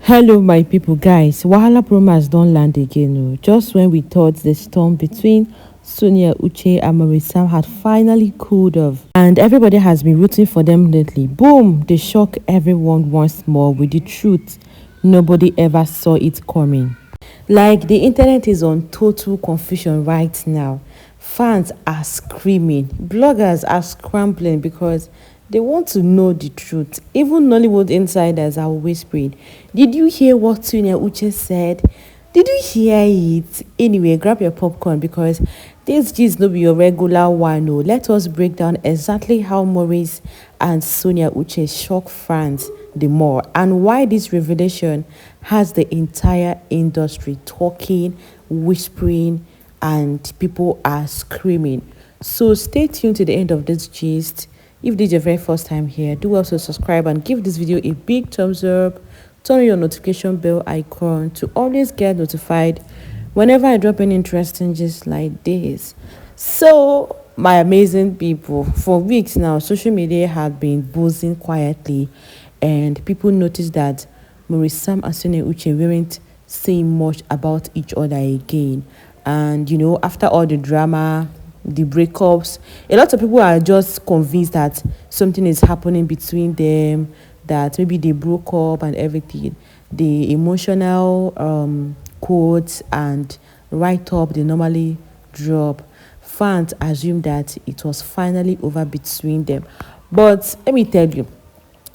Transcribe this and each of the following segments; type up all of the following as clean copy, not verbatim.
Hello, my people, guys. Wahala promo has don't land again. Oh. Just when we thought the storm between Sonia, Uche, and Maurice had finally cooled off, and everybody has been rooting for them lately. Boom! They shock everyone once more with the truth. Nobody ever saw it coming. Like the internet is on total confusion right now. Fans are screaming, bloggers are scrambling because they want to know the truth. Even Nollywood insiders are whispering. Did you hear what Sonia Uche said? Did you hear it? Anyway, grab your popcorn because this gist no be your regular one. Oh. Let us break down exactly how Maurice and Sonia Uche shock fans the more and why this revelation has the entire industry talking, whispering, and people are screaming. So stay tuned to the end of this gist. If this is your very first time here, do also subscribe and give this video a big thumbs up. Turn on your notification bell icon to always get notified whenever I drop an interesting gist like this. So, my amazing people, for weeks now, social media had been buzzing quietly, and people noticed that Maurice and Sonia Uche weren't saying much about each other again. And after all the drama, the breakups, a lot of people are just convinced that something is happening between them, that maybe they broke up and everything. The emotional quotes and write-up they normally drop, fans assume that it was finally over between them. But let me tell you,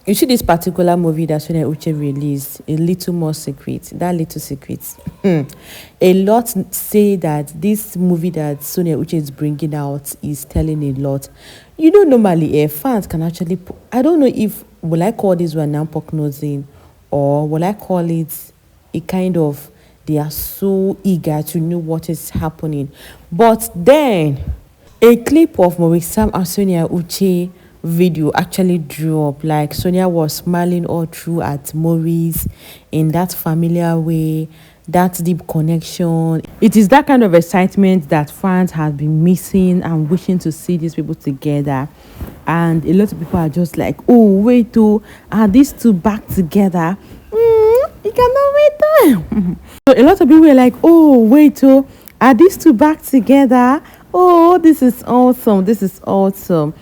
you see this particular movie that Sonia Uche released, A Little More Secret, that little secret. A lot say that this movie that Sonia Uche is bringing out is telling a lot. Normally, fans can actually, I don't know if, will I call this one now prognosing, or will I call it a kind of, they are so eager to know what is happening. But then, a clip of Maurice and Sonia Uche video actually drew up. Like Sonia was smiling all through at Maurice in that familiar way, that deep connection. It is that kind of excitement that fans have been missing and wishing to see these people together. And a lot of people are just like, oh wait, are these two back together? You cannot wait. So a lot of people were like, oh wait, are these two back together? Oh, this is awesome, this is awesome.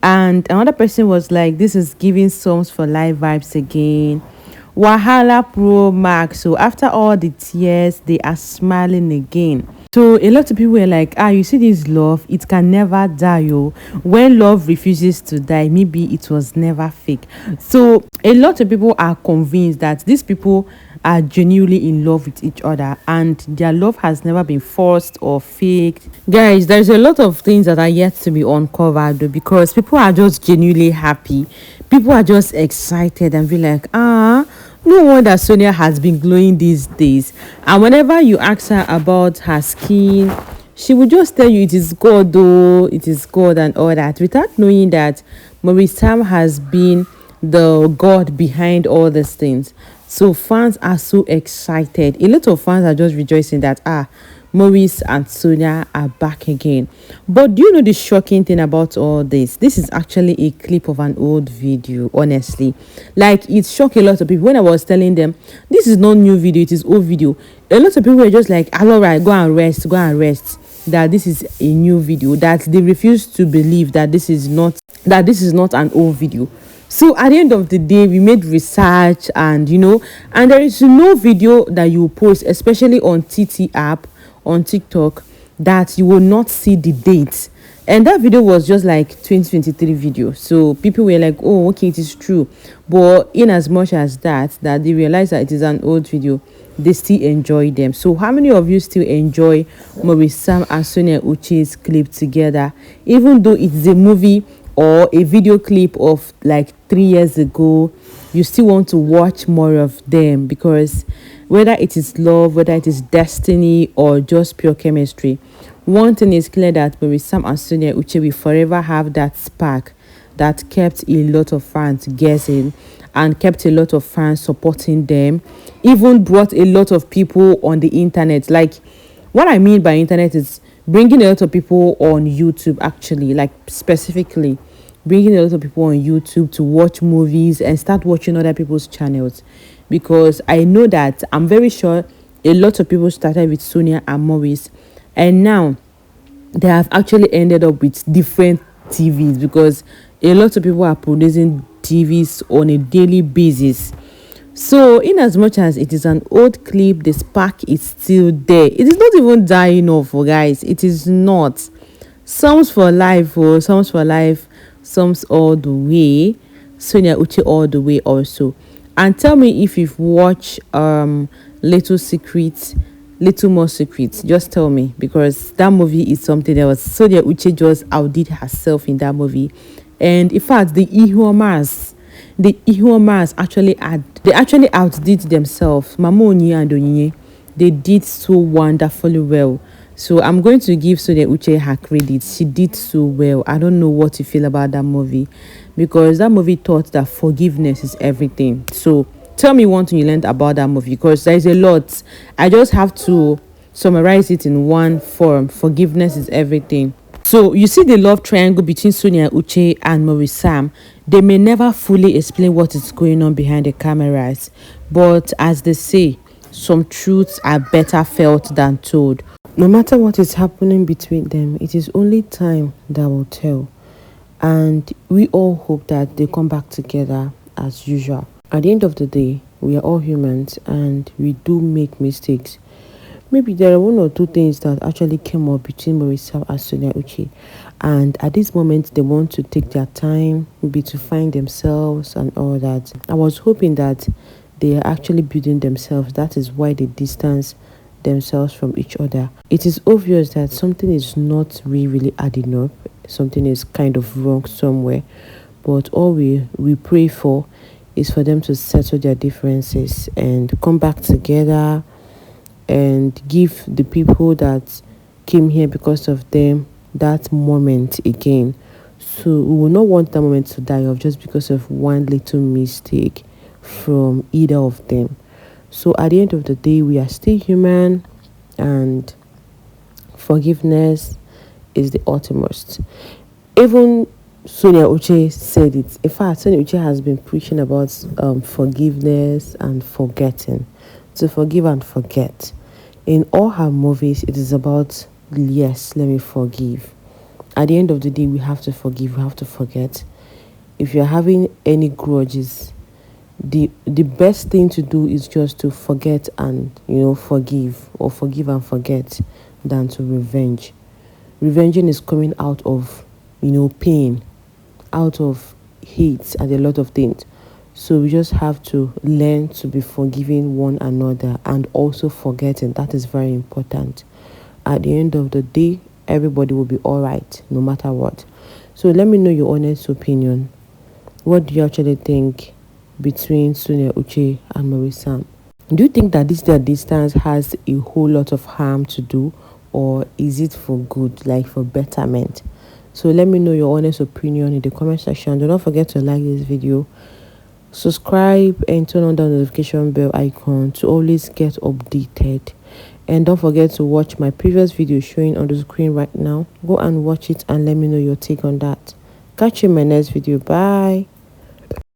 And another person was like, this is giving songs for live vibes again. Wahala Pro Max. So after all the tears, they are smiling again. So a lot of people were like, you see this love, it can never die. When love refuses to die, maybe it was never fake. So a lot of people are convinced that these people are genuinely in love with each other and their love has never been forced or faked. Guys, there's a lot of things that are yet to be uncovered though, because people are just genuinely happy. People are just excited and be like, no wonder Sonia has been glowing these days. And whenever you ask her about her skin, she will just tell you it is God though, it is God and all that, without knowing that Maurice has been the God behind all these things. So fans are so excited. A lot of fans are just rejoicing that Maurice and Sonia are back again. But do you know the shocking thing about all this? This is actually a clip of an old video, honestly. Like, it shocked a lot of people. When I was telling them, this is not new video, it is old video. A lot of people were just like, Alora, go and rest. That this is a new video. That they refuse to believe that this is not an old video. So at the end of the day, we made research and and there is no video that you post, especially on TT app, on TikTok, that you will not see the date. And that video was just like 2023 video. So people were like, oh, okay, it is true. But in as much as that they realize that it is an old video, they still enjoy them. So how many of you still enjoy Maurice and Sonia Uche's clip together, even though it's a movie or a video clip of like 3 years ago? You still want to watch more of them, because whether it is love, whether it is destiny, or just pure chemistry, one thing is clear, that Maurice and Sonia Uche will forever have that spark that kept a lot of fans guessing and kept a lot of fans supporting them, even brought a lot of people on the internet. Like, what I mean by internet is bringing a lot of people on YouTube, actually, like specifically bringing a lot of people on YouTube to watch movies and start watching other people's channels. because I know that I'm very sure a lot of people started with Sonia and Maurice, and now they have actually ended up with different TVs, because a lot of people are producing TVs on a daily basis. So, in as much as it is an old clip, the spark is still there. It is not even dying off, guys. It is not. Songs for life, songs for life, songs all the way. Sonia Uche all the way also. And tell me if you've watched Little Secrets, Little More Secrets. Just tell me, because that movie is something else. Sonia Uche just outdid herself in that movie. And in fact, the Ihuomas actually outdid themselves. Mamoni and Onyinye, they did so wonderfully well. So I'm going to give Sonia Uche her credit. She did so well. I don't know what you feel about that movie, because that movie taught that forgiveness is everything. So tell me one thing you learned about that movie, because there's a lot. I just have to summarize it in one form. Forgiveness is everything. So you see the love triangle between Sonia Uche and Maurice Sam. They may never fully explain what is going on behind the cameras, but as they say, some truths are better felt than told. No matter what is happening between them, it is only time that will tell. And we all hope that they come back together as usual. At the end of the day, we are all humans and we do make mistakes. Maybe there are one or two things that actually came up between Maurice and Sonia Uche. And at this moment, they want to take their time, maybe to find themselves and all that. I was hoping that they are actually building themselves. That is why they distance themselves from each other. It is obvious that something is not really adding up. Something is kind of wrong somewhere. But all we pray for is for them to settle their differences and come back together and give the people that came here because of them that moment again. So we will not want that moment to die off just because of one little mistake from either of them. So at the end of the day, we are still human, and forgiveness is the utmost. Even Sonia Uche said it. In fact, Sonia Uche has been preaching about forgiveness and forgetting. To forgive and forget. In all her movies, it is about, yes, let me forgive. At the end of the day, we have to forgive, we have to forget. If you're having any grudges, the best thing to do is just to forget and forgive, or forgive and forget, than to revenge. Revenging is coming out of pain, out of hate and a lot of things. So we just have to learn to be forgiving one another and also forgetting. That is very important. At the end of the day, everybody will be all right, no matter what. So let me know your honest opinion. What do you actually think between Sonia Uche and Maurice Sam? Do you think that their distance has a whole lot of harm to do, or is it for good, like for betterment? So let me know your honest opinion in the comment section. Do not forget to like this video, subscribe, and turn on the notification bell icon to always get updated. And don't forget to watch my previous video showing on the screen right now. Go and watch it and let me know your take on that. Catch you in my next video. Bye.